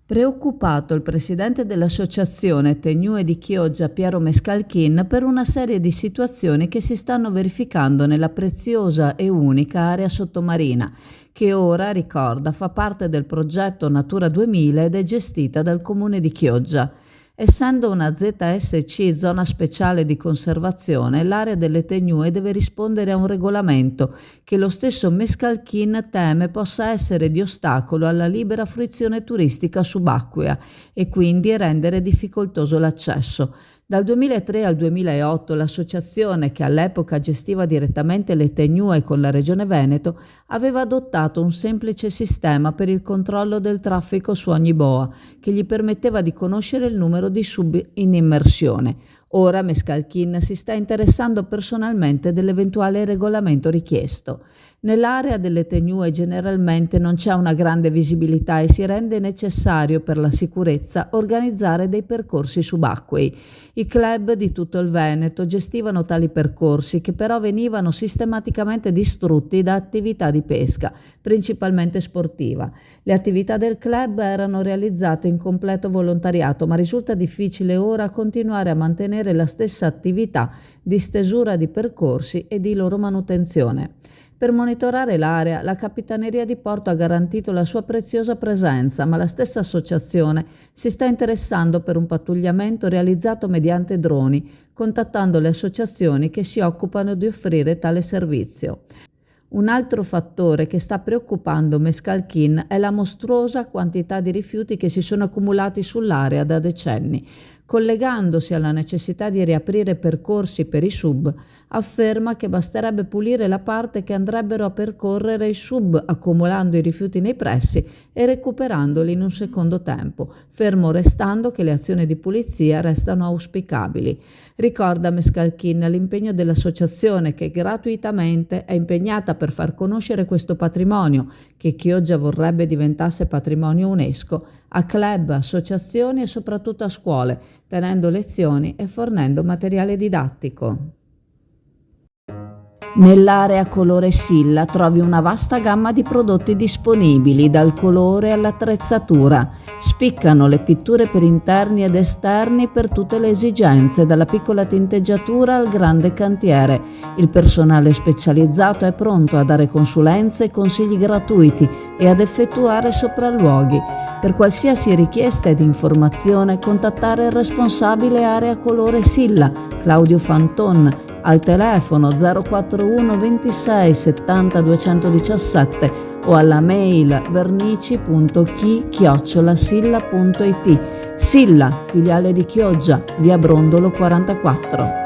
Preoccupato il presidente dell'associazione Tegnue di Chioggia Piero Mescalchin per una serie di situazioni che si stanno verificando nella preziosa e unica area sottomarina, che ora, ricorda, fa parte del progetto Natura 2000 ed è gestita dal comune di Chioggia. Essendo una ZSC, zona speciale di conservazione, l'area delle Tegnue deve rispondere a un regolamento che lo stesso Mescalchin teme possa essere di ostacolo alla libera fruizione turistica subacquea e quindi rendere difficoltoso l'accesso. Dal 2003 al 2008 l'associazione, che all'epoca gestiva direttamente le Tegnue con la Regione Veneto, aveva adottato un semplice sistema per il controllo del traffico su ogni boa, che gli permetteva di conoscere il numero di sub in immersione. Ora Mescalchin si sta interessando personalmente dell'eventuale regolamento richiesto. Nell'area delle Tegnue generalmente non c'è una grande visibilità e si rende necessario per la sicurezza organizzare dei percorsi subacquei. I club di tutto il Veneto gestivano tali percorsi, che però venivano sistematicamente distrutti da attività di pesca, principalmente sportiva. Le attività del club erano realizzate in completo volontariato, ma risulta difficile ora continuare a mantenere la stessa attività di stesura di percorsi e di loro manutenzione. Per monitorare l'area, la Capitaneria di Porto ha garantito la sua preziosa presenza, ma la stessa associazione si sta interessando per un pattugliamento realizzato mediante droni, contattando le associazioni che si occupano di offrire tale servizio. Un altro fattore che sta preoccupando Mescalchin è la mostruosa quantità di rifiuti che si sono accumulati sull'area da decenni. Collegandosi alla necessità di riaprire percorsi per i sub, afferma che basterebbe pulire la parte che andrebbero a percorrere i sub, accumulando i rifiuti nei pressi e recuperandoli in un secondo tempo, fermo restando che le azioni di pulizia restano auspicabili. Ricorda Mescalchin l'impegno dell'associazione, che gratuitamente è impegnata per far conoscere questo patrimonio, che Chioggia vorrebbe diventasse patrimonio UNESCO, a club, associazioni e soprattutto a scuole, tenendo lezioni e fornendo materiale didattico. Nell'area colore Silla trovi una vasta gamma di prodotti disponibili, dal colore all'attrezzatura. Spiccano le pitture per interni ed esterni per tutte le esigenze, dalla piccola tinteggiatura al grande cantiere. Il personale specializzato è pronto a dare consulenze e consigli gratuiti e ad effettuare sopralluoghi. Per qualsiasi richiesta ed informazione contattare il responsabile area colore Silla, Claudio Fanton, al telefono 041 26 70 217 o alla mail vernici.chi@silla.it. Silla, filiale di Chioggia, via Brondolo 44.